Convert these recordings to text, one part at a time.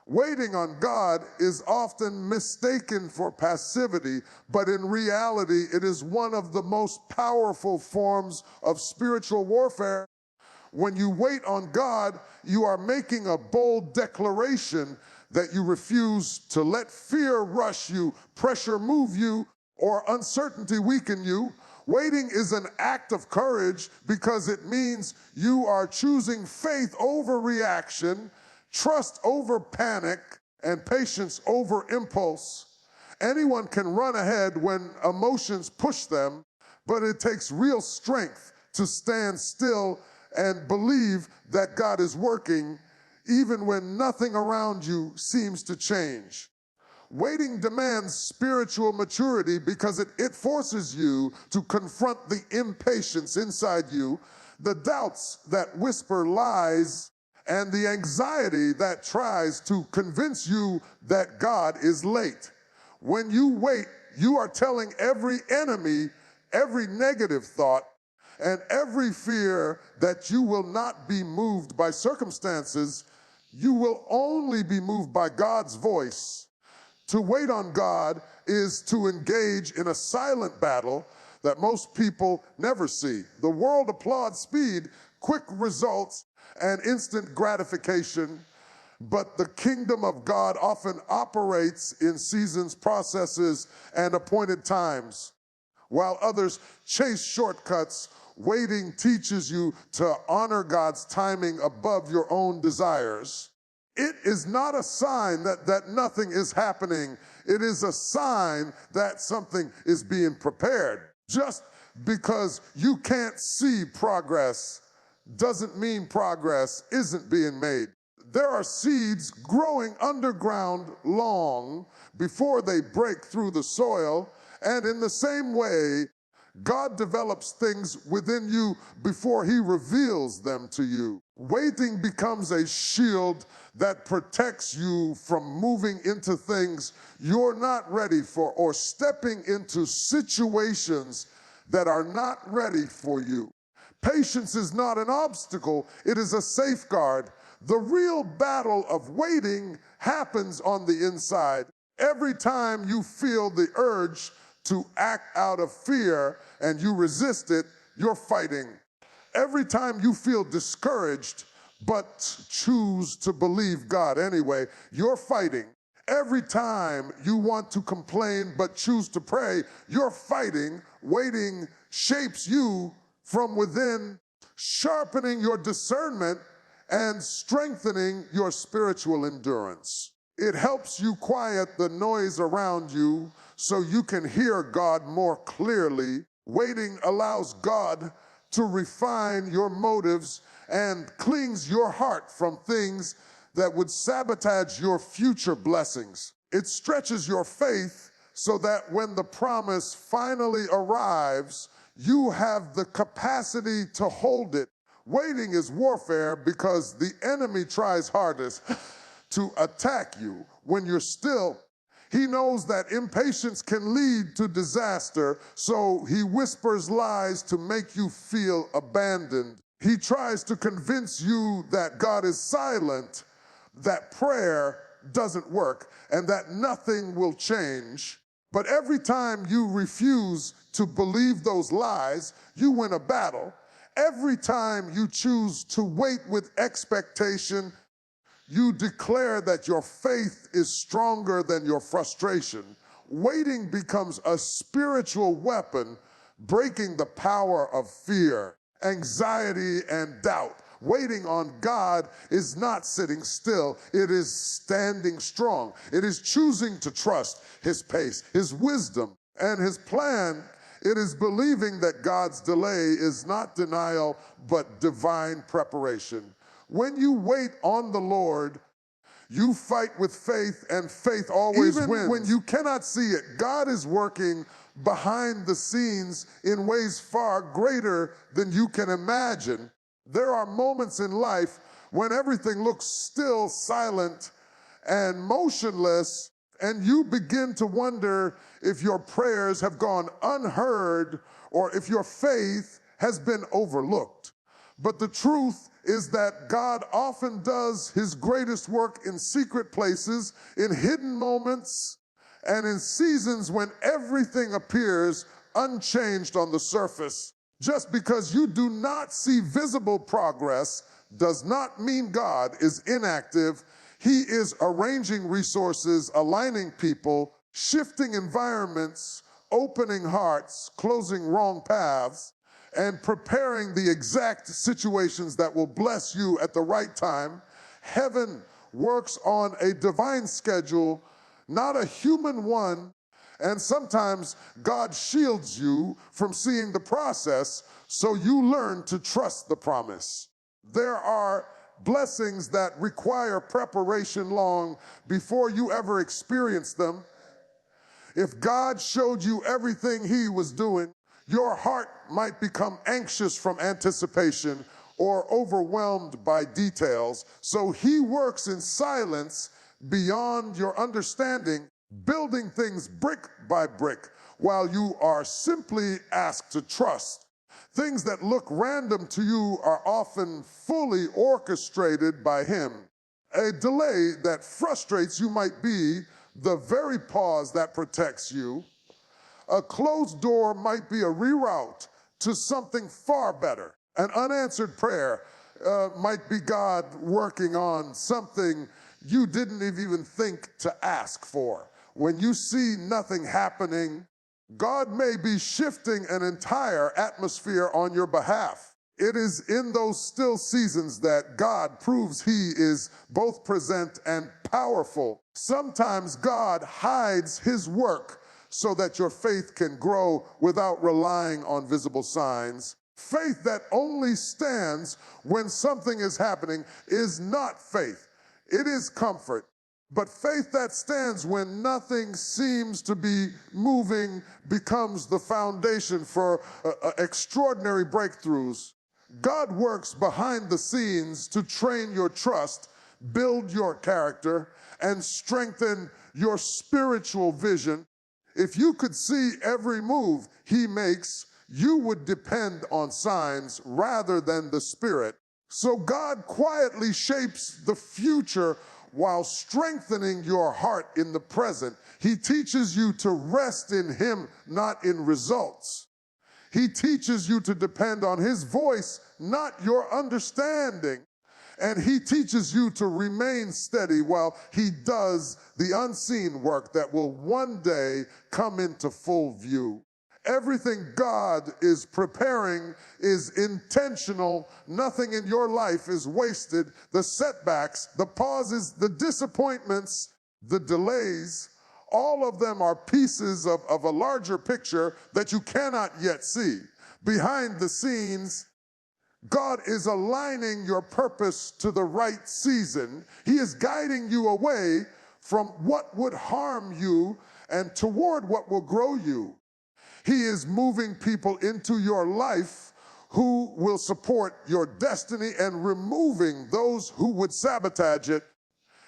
Waiting on God is often mistaken for passivity, but in reality, it is one of the most powerful forms of spiritual warfare. When you wait on God, you are making a bold declaration that you refuse to let fear rush you, pressure move you, or uncertainty weaken you. Waiting is an act of courage because it means you are choosing faith over reaction, trust over panic, and patience over impulse. Anyone can run ahead when emotions push them, but it takes real strength to stand still and believe that God is working even when nothing around you seems to change. Waiting demands spiritual maturity because it forces you to confront the impatience inside you, the doubts that whisper lies, and the anxiety that tries to convince you that God is late. When you wait, you are telling every enemy, every negative thought, and every fear that you will not be moved by circumstances. You will only be moved by God's voice. To wait on God is to engage in a silent battle that most people never see. The world applauds speed, quick results, and instant gratification, but the kingdom of God often operates in seasons, processes, and appointed times. While others chase shortcuts, waiting teaches you to honor God's timing above your own desires. It is not a sign that nothing is happening. It is a sign that something is being prepared. Just because you can't see progress doesn't mean progress isn't being made. There are seeds growing underground long before they break through the soil, and in the same way, God develops things within you before he reveals them to you. Waiting becomes a shield that protects you from moving into things you're not ready for or stepping into situations that are not ready for you. Patience is not an obstacle, it is a safeguard. The real battle of waiting happens on the inside. Every time you feel the urge to act out of fear and you resist it, you're fighting. Every time you feel discouraged but choose to believe God anyway, you're fighting. Every time you want to complain but choose to pray, you're fighting. Waiting shapes you from within, sharpening your discernment and strengthening your spiritual endurance. It helps you quiet the noise around you so you can hear God more clearly. Waiting allows God to refine your motives and cleans your heart from things that would sabotage your future blessings. It stretches your faith so that when the promise finally arrives, you have the capacity to hold it. Waiting is warfare because the enemy tries hardest to attack you when you're still. He knows that impatience can lead to disaster, so he whispers lies to make you feel abandoned. He tries to convince you that God is silent, that prayer doesn't work, and that nothing will change. But every time you refuse to believe those lies, you win a battle. Every time you choose to wait with expectation, you declare that your faith is stronger than your frustration. Waiting becomes a spiritual weapon, breaking the power of fear, anxiety, and doubt. Waiting on God is not sitting still. It is standing strong. It is choosing to trust his pace, his wisdom, and his plan. It is believing that God's delay is not denial, but divine preparation. When you wait on the Lord, you fight with faith, and faith always wins. Even when you cannot see it, God is working behind the scenes in ways far greater than you can imagine. There are moments in life when everything looks still, silent, and motionless, and you begin to wonder if your prayers have gone unheard or if your faith has been overlooked. But the truth is that God often does his greatest work in secret places, in hidden moments, and in seasons when everything appears unchanged on the surface. Just because you do not see visible progress does not mean God is inactive. He is arranging resources, aligning people, shifting environments, opening hearts, closing wrong paths, and preparing the exact situations that will bless you at the right time. Heaven works on a divine schedule, not a human one, and sometimes God shields you from seeing the process so you learn to trust the promise. There are blessings that require preparation long before you ever experience them. If God showed you everything he was doing, your heart might become anxious from anticipation or overwhelmed by details. So he works in silence beyond your understanding, building things brick by brick while you are simply asked to trust. Things that look random to you are often fully orchestrated by him. A delay that frustrates you might be the very pause that protects you. A closed door might be a reroute to something far better. An unanswered prayer might be God working on something you didn't even think to ask for. When you see nothing happening, God may be shifting an entire atmosphere on your behalf. It is in those still seasons that God proves he is both present and powerful. Sometimes God hides his work so that your faith can grow without relying on visible signs. Faith that only stands when something is happening is not faith. It is comfort. But faith that stands when nothing seems to be moving becomes the foundation for extraordinary breakthroughs. God works behind the scenes to train your trust, build your character, and strengthen your spiritual vision. If you could see every move he makes, you would depend on signs rather than the Spirit. So God quietly shapes the future while strengthening your heart in the present. He teaches you to rest in him, not in results. He teaches you to depend on his voice, not your understanding. And he teaches you to remain steady while he does the unseen work that will one day come into full view. Everything God is preparing is intentional. Nothing in your life is wasted. The setbacks, the pauses, the disappointments, the delays, all of them are pieces of a larger picture that you cannot yet see. Behind the scenes, God is aligning your purpose to the right season. He is guiding you away from what would harm you and toward what will grow you. He is moving people into your life who will support your destiny and removing those who would sabotage it.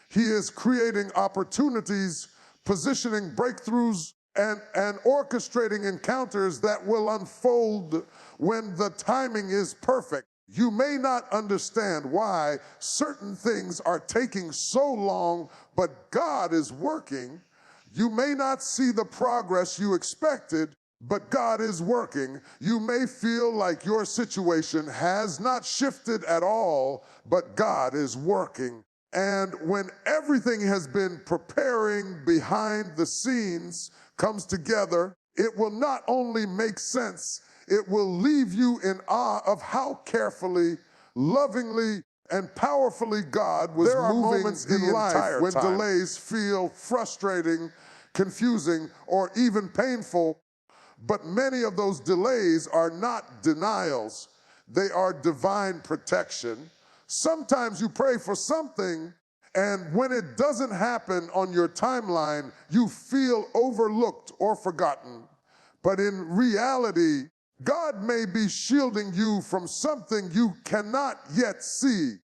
He is creating opportunities, positioning breakthroughs, and orchestrating encounters that will unfold when the timing is perfect. You may not understand why certain things are taking so long, but God is working. You may not see the progress you expected, but God is working. You may feel like your situation has not shifted at all, but God is working. And when everything has been preparing behind the scenes comes together, it will not only make sense, it will leave you in awe of how carefully, lovingly, and powerfully God was moving. There are moments in life when delays feel frustrating, confusing, or even painful. But many of those delays are not denials. They are divine protection. Sometimes you pray for something, and when it doesn't happen on your timeline, you feel overlooked or forgotten. But in reality, God may be shielding you from something you cannot yet see.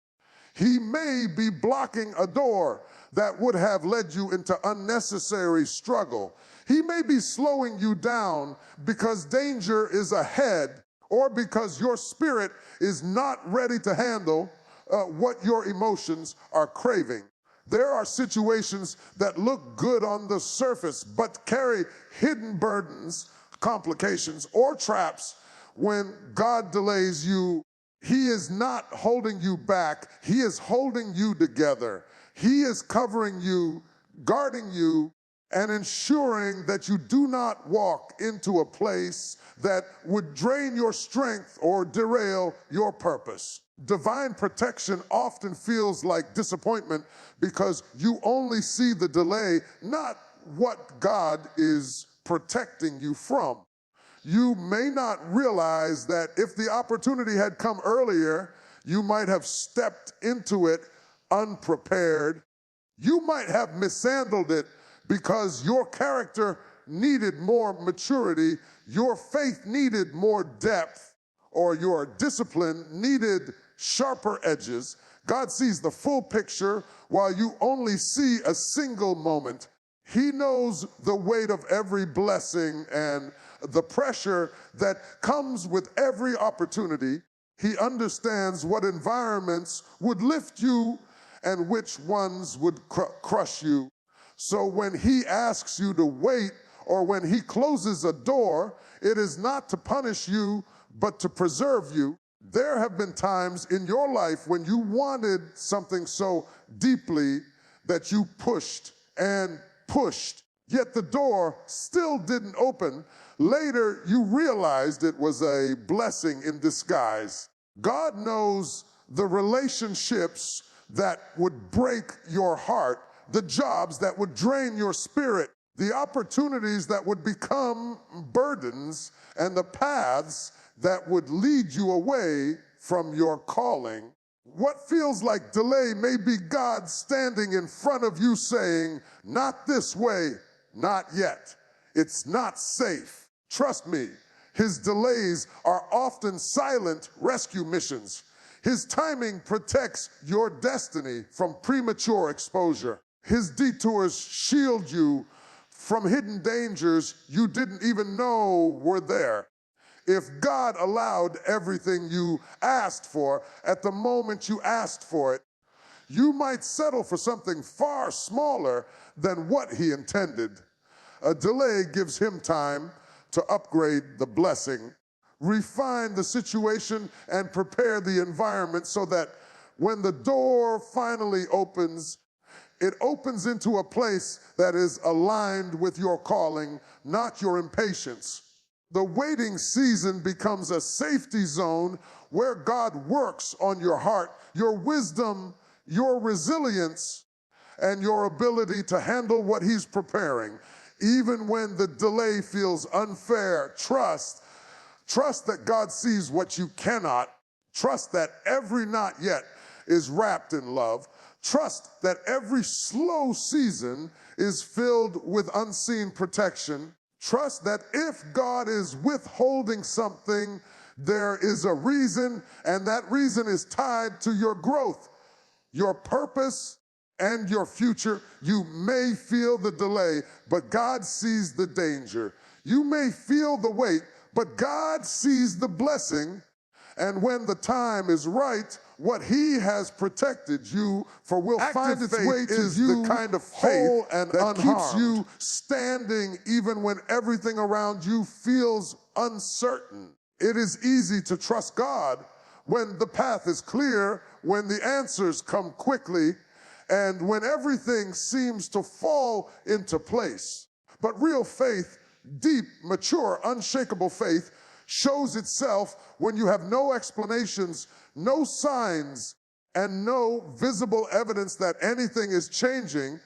He may be blocking a door that would have led you into unnecessary struggle. He may be slowing you down because danger is ahead or because your spirit is not ready to handle what your emotions are craving. There are situations that look good on the surface, but carry hidden burdens, complications, or traps. When God delays you, He is not holding you back. He is holding you together. He is covering you, guarding you, and ensuring that you do not walk into a place that would drain your strength or derail your purpose. Divine protection often feels like disappointment because you only see the delay, not what God is protecting you from. You may not realize that if the opportunity had come earlier, you might have stepped into it unprepared. You might have mishandled it because your character needed more maturity, your faith needed more depth, or your discipline needed sharper edges. God sees the full picture while you only see a single moment. He knows the weight of every blessing and the pressure that comes with every opportunity. He understands what environments would lift you and which ones would crush you. So when He asks you to wait, or when He closes a door, it is not to punish you, but to preserve you. There have been times in your life when you wanted something so deeply that you pushed and pushed, yet the door still didn't open. Later, you realized it was a blessing in disguise. God knows the relationships that would break your heart, the jobs that would drain your spirit, the opportunities that would become burdens, and the paths that would lead you away from your calling. What feels like delay may be God standing in front of you saying, "Not this way, not yet. It's not safe." Trust me, His delays are often silent rescue missions. His timing protects your destiny from premature exposure. His detours shield you from hidden dangers you didn't even know were there. If God allowed everything you asked for at the moment you asked for it, you might settle for something far smaller than what He intended. A delay gives Him time to upgrade the blessing, refine the situation, and prepare the environment so that when the door finally opens, it opens into a place that is aligned with your calling, not your impatience. The waiting season becomes a safety zone where God works on your heart, your wisdom, your resilience, and your ability to handle what He's preparing. Even when the delay feels unfair, trust that God sees what you cannot. Trust that every not yet is wrapped in love. Trust that every slow season is filled with unseen protection. Trust that if God is withholding something, there is a reason, and that reason is tied to your growth, your purpose, and your future. You may feel the delay, but God sees the danger. You may feel the weight, but God sees the blessing. And when the time is right, what He has protected you for will find its way to you, the kind of faith and that keeps you standing even when everything around you feels uncertain. It is easy to trust God when the path is clear, when the answers come quickly, and when everything seems to fall into place. But real faith, deep, mature, unshakable faith, shows itself when you have no explanations, no signs, and no visible evidence that anything is changing.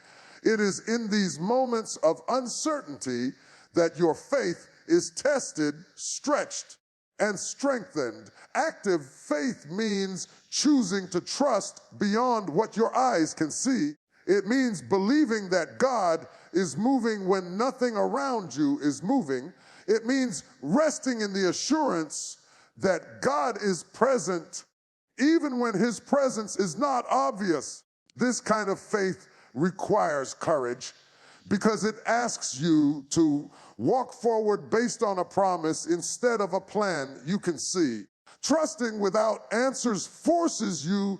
It is in these moments of uncertainty that your faith is tested, stretched, and strengthened. Active faith means choosing to trust beyond what your eyes can see. It means believing that God is moving when nothing around you is moving. It means resting in the assurance that God is present even when His presence is not obvious. This kind of faith requires courage because it asks you to walk forward based on a promise instead of a plan you can see. Trusting without answers forces you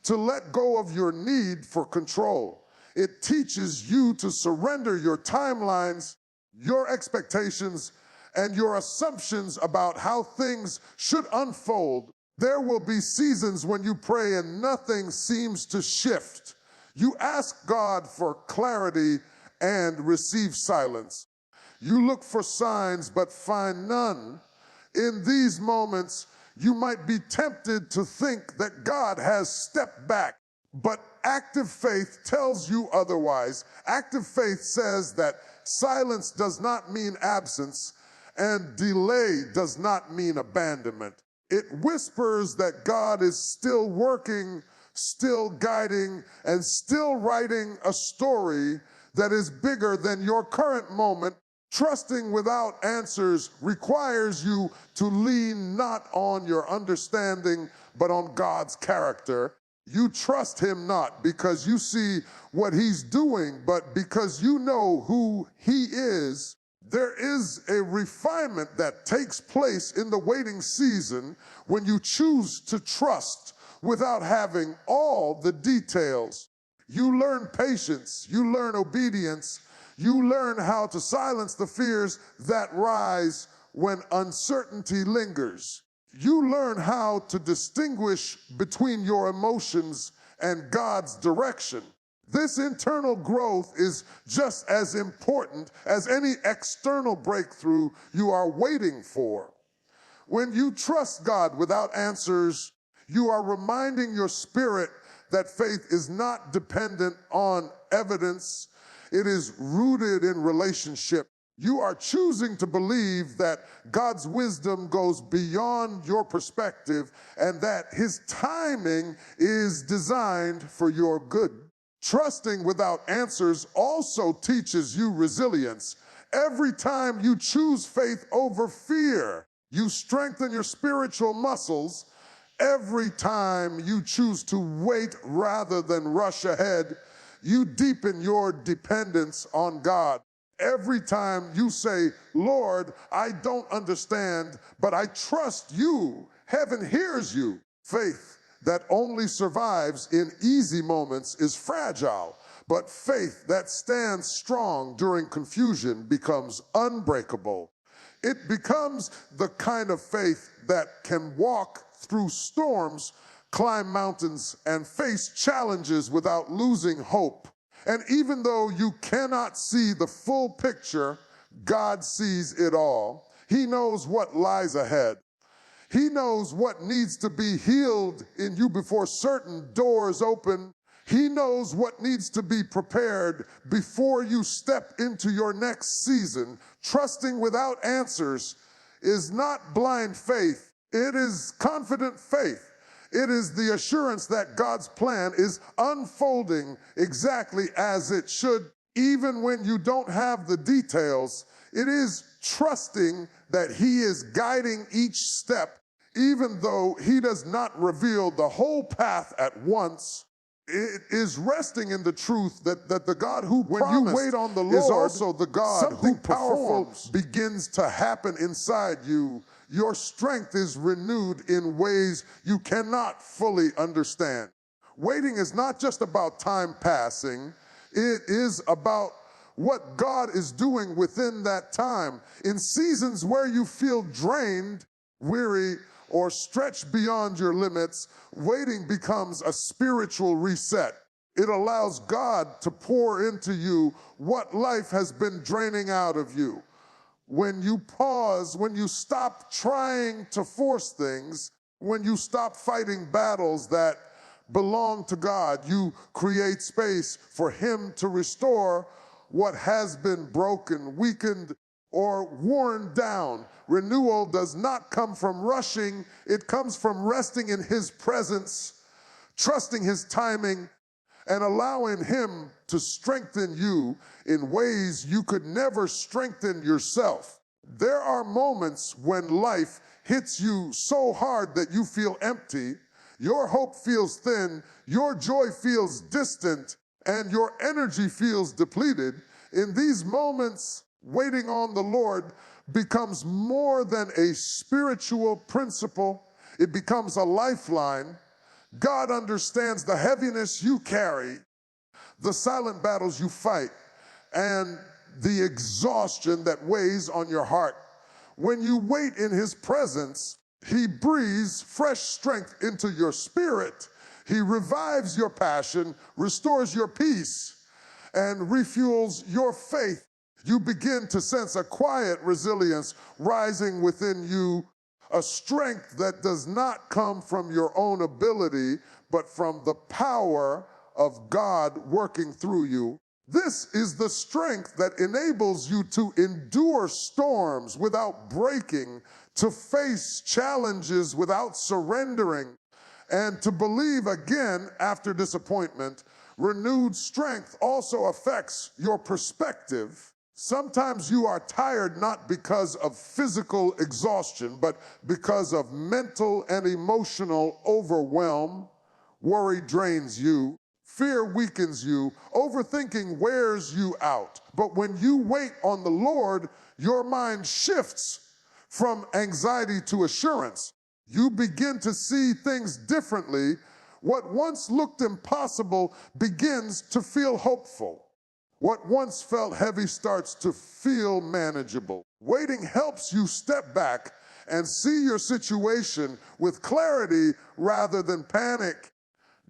to let go of your need for control. It teaches you to surrender your timelines, your expectations, and your assumptions about how things should unfold. There will be seasons when you pray and nothing seems to shift. You ask God for clarity and receive silence. You look for signs but find none. In these moments, you might be tempted to think that God has stepped back, but active faith tells you otherwise. Active faith says that silence does not mean absence, and delay does not mean abandonment. It whispers that God is still working, still guiding, and still writing a story that is bigger than your current moment. Trusting without answers requires you to lean not on your understanding, but on God's character. You trust him not because you see what he's doing, but because you know who he is. There is a refinement that takes place in the waiting season when you choose to trust without having all the details. You learn patience, you learn obedience, you learn how to silence the fears that rise when uncertainty lingers. You learn how to distinguish between your emotions and God's direction. This internal growth is just as important as any external breakthrough you are waiting for. When you trust God without answers, you are reminding your spirit that faith is not dependent on evidence. It is rooted in relationship. You are choosing to believe that God's wisdom goes beyond your perspective and that his timing is designed for your good. Trusting without answers also teaches you resilience. Every time you choose faith over fear, you strengthen your spiritual muscles. Every time you choose to wait rather than rush ahead, you deepen your dependence on God. Every time you say, Lord, I don't understand, but I trust you, heaven hears you. Faith that only survives in easy moments is fragile, but faith that stands strong during confusion becomes unbreakable. It becomes the kind of faith that can walk through storms, climb mountains, and face challenges without losing hope. And even though you cannot see the full picture, God sees it all. He knows what lies ahead. He knows what needs to be healed in you before certain doors open. He knows what needs to be prepared before you step into your next season. Trusting without answers is not blind faith. It is confident faith. It is the assurance that God's plan is unfolding exactly as it should, even when you don't have the details. It is trusting that he is guiding each step, even though he does not reveal the whole path at once. It is resting in the truth that the God who promised, when you wait on the Lord, is also the God who powerful begins to happen inside you. Your strength is renewed in ways you cannot fully understand. Waiting is not just about time passing. It is about what God is doing within that time. In seasons where you feel drained, weary, or stretched beyond your limits, waiting becomes a spiritual reset. It allows God to pour into you what life has been draining out of you. When you pause, when you stop trying to force things, when you stop fighting battles that belong to God, you create space for him to restore what has been broken, weakened, or worn down. Renewal does not come from rushing. It comes from resting in his presence, trusting his timing, and allowing him to strengthen you in ways you could never strengthen yourself. There are moments when life hits you so hard that you feel empty, your hope feels thin, your joy feels distant, and your energy feels depleted. In these moments, waiting on the Lord becomes more than a spiritual principle. It becomes a lifeline. God understands the heaviness you carry, the silent battles you fight, and the exhaustion that weighs on your heart. When you wait in his presence, he breathes fresh strength into your spirit. He revives your passion, restores your peace, and refuels your faith. You begin to sense a quiet resilience rising within you, a strength that does not come from your own ability, but from the power of God working through you. This is the strength that enables you to endure storms without breaking, to face challenges without surrendering, and to believe again after disappointment. Renewed strength also affects your perspective. Sometimes you are tired not because of physical exhaustion, but because of mental and emotional overwhelm. Worry drains you. Fear weakens you. Overthinking wears you out. But when you wait on the Lord, your mind shifts from anxiety to assurance. You begin to see things differently. What once looked impossible begins to feel hopeful. What once felt heavy starts to feel manageable. Waiting helps you step back and see your situation with clarity rather than panic.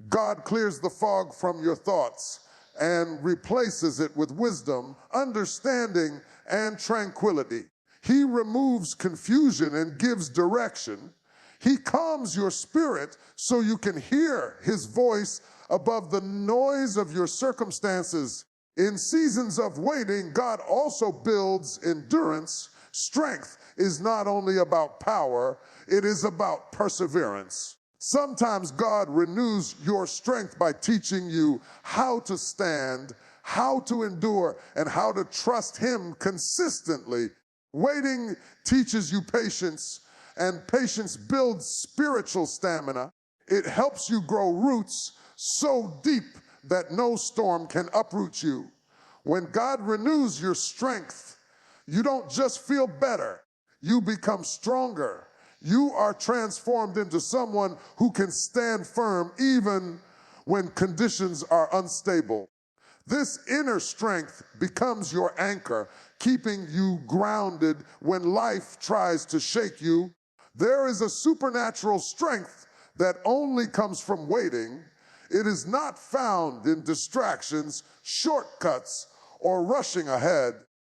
God clears the fog from your thoughts and replaces it with wisdom, understanding, and tranquility. He removes confusion and gives direction. He calms your spirit so you can hear his voice above the noise of your circumstances. In seasons of waiting, God also builds endurance. Strength is not only about power, it is about perseverance. Sometimes God renews your strength by teaching you how to stand, how to endure, and how to trust him consistently. Waiting teaches you patience, and patience builds spiritual stamina. It helps you grow roots so deep that no storm can uproot you. When God renews your strength, you don't just feel better, you become stronger. You are transformed into someone who can stand firm even when conditions are unstable. This inner strength becomes your anchor, keeping you grounded when life tries to shake you. There is a supernatural strength that only comes from waiting. It is not found in distractions, shortcuts, or rushing ahead.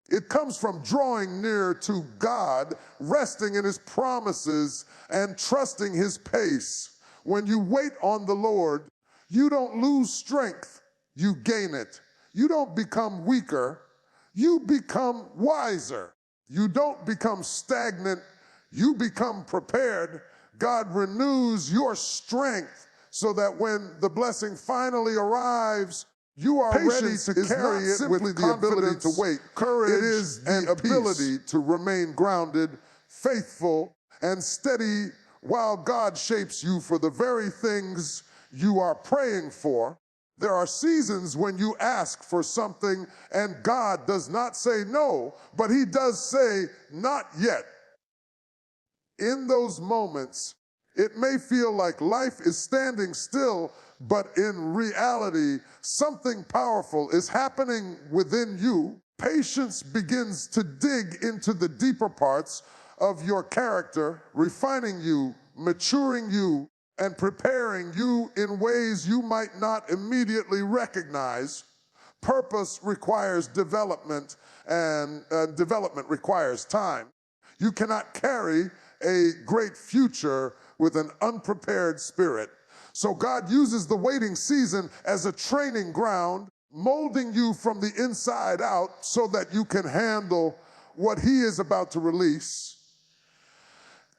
It comes from drawing near to God, resting in his promises, and trusting his pace. When you wait on the Lord, you don't lose strength, you gain it. You don't become weaker, you become wiser. You don't become stagnant, you become prepared. God renews your strength so that when the blessing finally arrives, you are ready to carry it with the ability to wait. Courage, it is the ability to remain grounded, faithful, and steady while God shapes you for the very things you are praying for. There are seasons when you ask for something and God does not say no, but he does say not yet. In those moments, it may feel like life is standing still, but in reality, something powerful is happening within you. Patience begins to dig into the deeper parts of your character, refining you, maturing you, and preparing you in ways you might not immediately recognize. Purpose requires development, and development requires time. You cannot carry a great future with an unprepared spirit. So God uses the waiting season as a training ground, molding you from the inside out so that you can handle what he is about to release.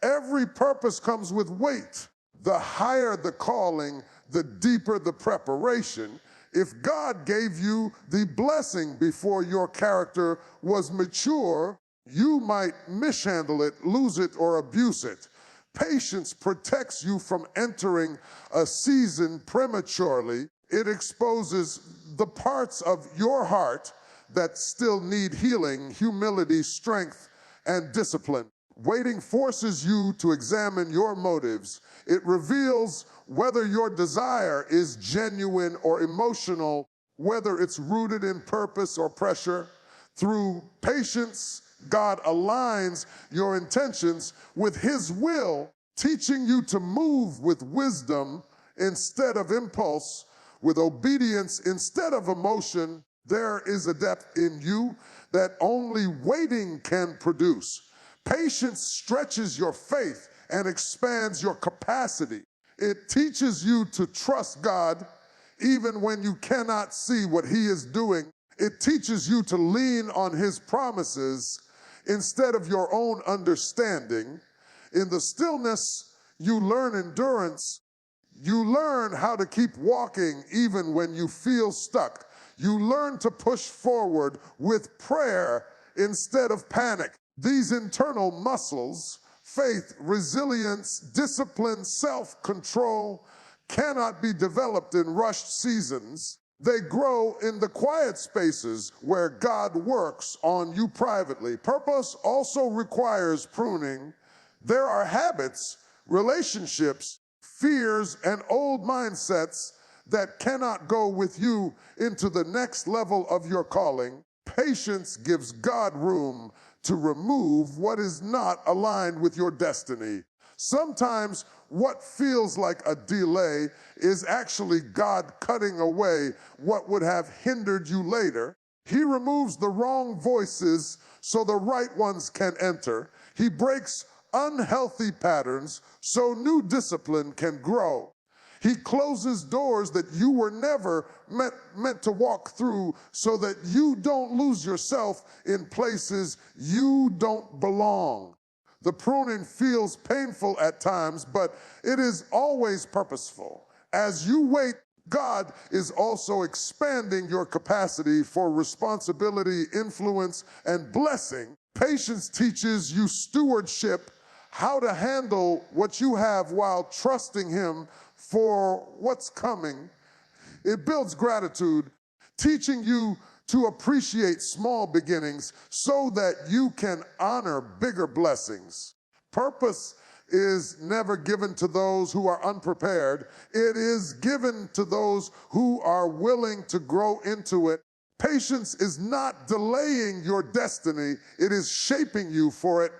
Every purpose comes with weight. The higher the calling, the deeper the preparation. If God gave you the blessing before your character was mature, you might mishandle it, lose it, or abuse it. Patience protects you from entering a season prematurely. It exposes the parts of your heart that still need healing, humility, strength, and discipline. Waiting forces you to examine your motives. It reveals whether your desire is genuine or emotional, whether it's rooted in purpose or pressure. Through patience, God aligns your intentions with His will, teaching you to move with wisdom instead of impulse, with obedience instead of emotion. There is a depth in you that only waiting can produce. Patience stretches your faith and expands your capacity. It teaches you to trust God even when you cannot see what He is doing. It teaches you to lean on His promises instead of your own understanding. In the stillness, you learn endurance. You learn how to keep walking even when you feel stuck. You learn to push forward with prayer instead of panic. These internal muscles, faith, resilience, discipline, self-control, cannot be developed in rushed seasons. They grow in the quiet spaces where God works on you privately. Purpose also requires pruning. There are habits, relationships, fears, and old mindsets that cannot go with you into the next level of your calling. Patience gives God room to remove what is not aligned with your destiny. Sometimes what feels like a delay is actually God cutting away what would have hindered you later. He removes the wrong voices so the right ones can enter. He breaks unhealthy patterns so new discipline can grow. He closes doors that you were never meant to walk through so that you don't lose yourself in places you don't belong. The pruning feels painful at times, but it is always purposeful. As you wait, God is also expanding your capacity for responsibility, influence, and blessing. Patience teaches you stewardship, how to handle what you have while trusting Him for what's coming. It builds gratitude, teaching you to appreciate small beginnings so that you can honor bigger blessings. Purpose is never given to those who are unprepared. It is given to those who are willing to grow into it. Patience is not delaying your destiny. It is shaping you for it.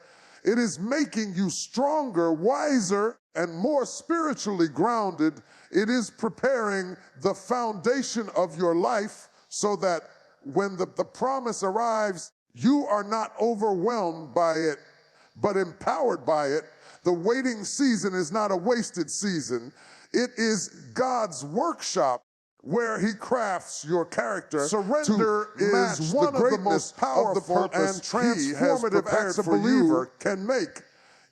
It is making you stronger, wiser, and more spiritually grounded. It is preparing the foundation of your life so that when the promise arrives, you are not overwhelmed by it, but empowered by it. The waiting season is not a wasted season. It is God's workshop where He crafts your character. Surrender is one of the most powerful and transformative acts a believer can make.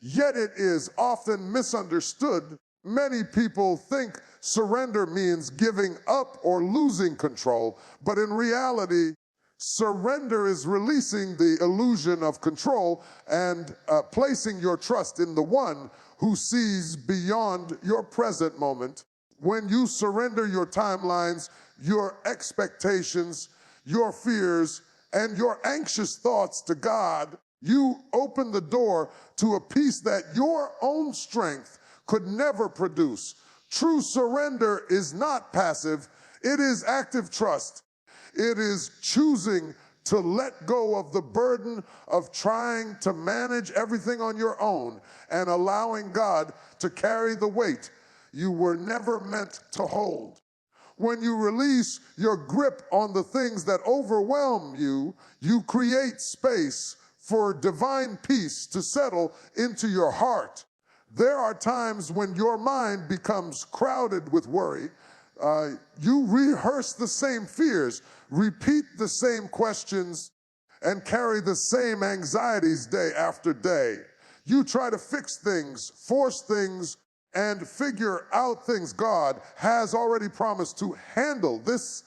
Yet it is often misunderstood. Many people think surrender means giving up or losing control, but in reality, surrender is releasing the illusion of control and placing your trust in the one who sees beyond your present moment. When you surrender your timelines, your expectations, your fears, and your anxious thoughts to God, you open the door to a peace that your own strength could never produce. True surrender is not passive, it is active trust. It is choosing to let go of the burden of trying to manage everything on your own and allowing God to carry the weight you were never meant to hold. When you release your grip on the things that overwhelm you, you create space for divine peace to settle into your heart. There are times when your mind becomes crowded with worry. You rehearse the same fears, repeat the same questions, and carry the same anxieties day after day. You try to fix things, force things, and figure out things God has already promised to handle. This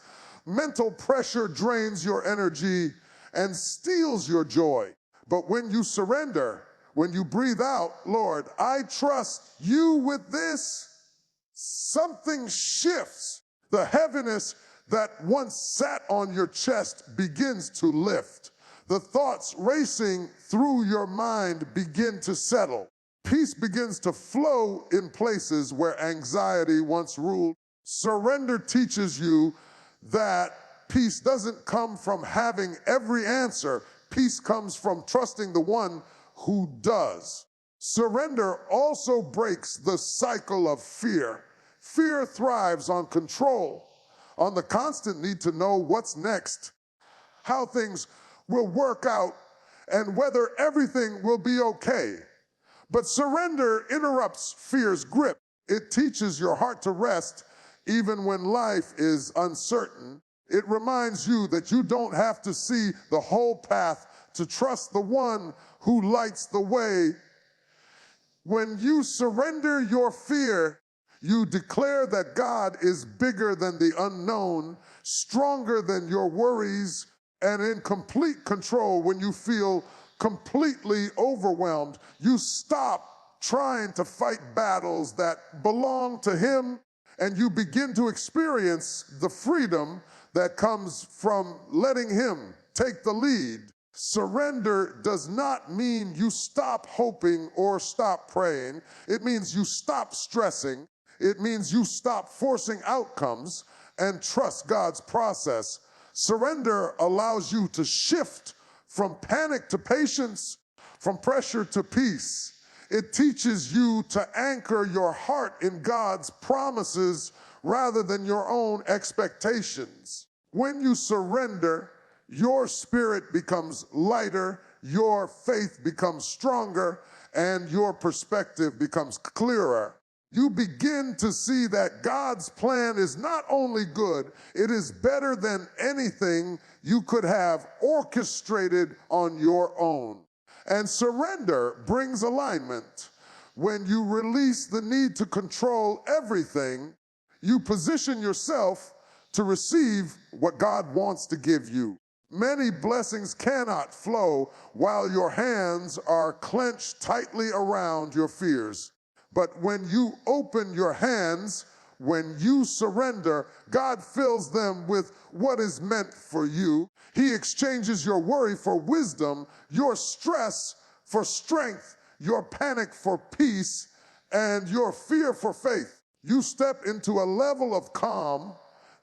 mental pressure drains your energy and steals your joy. But when you surrender, when you breathe out, Lord, I trust you with this, something shifts. The heaviness that once sat on your chest begins to lift. The thoughts racing through your mind begin to settle. Peace begins to flow in places where anxiety once ruled. Surrender teaches you that peace doesn't come from having every answer. Peace comes from trusting the one who does. Surrender also breaks the cycle of fear. Fear thrives on control, on the constant need to know what's next, how things will work out, and whether everything will be okay. But surrender interrupts fear's grip. It teaches your heart to rest even when life is uncertain. It reminds you that you don't have to see the whole path to trust the one who lights the way. When you surrender your fear, you declare that God is bigger than the unknown, stronger than your worries, and in complete control. When you feel completely overwhelmed, you stop trying to fight battles that belong to Him, and you begin to experience the freedom that comes from letting Him take the lead. Surrender does not mean you stop hoping or stop praying. It means you stop stressing. It means you stop forcing outcomes and trust God's process. Surrender allows you to shift from panic to patience, from pressure to peace. It teaches you to anchor your heart in God's promises rather than your own expectations. When you surrender, your spirit becomes lighter, your faith becomes stronger, and your perspective becomes clearer. You begin to see that God's plan is not only good, it is better than anything you could have orchestrated on your own. And surrender brings alignment. When you release the need to control everything, you position yourself to receive what God wants to give you. Many blessings cannot flow while your hands are clenched tightly around your fears. But when you open your hands, when you surrender, God fills them with what is meant for you. He exchanges your worry for wisdom, your stress for strength, your panic for peace, and your fear for faith. You step into a level of calm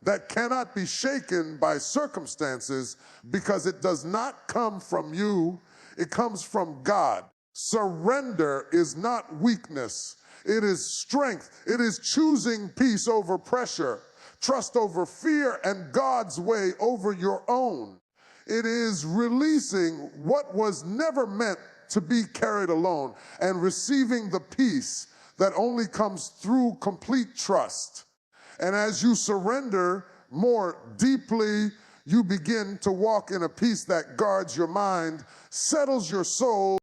that cannot be shaken by circumstances because it does not come from you, it comes from God. Surrender is not weakness, it is strength. It is choosing peace over pressure, trust over fear, and God's way over your own. It is releasing what was never meant to be carried alone and receiving the peace that only comes through complete trust. And as you surrender more deeply, you begin to walk in a peace that guards your mind, settles your soul,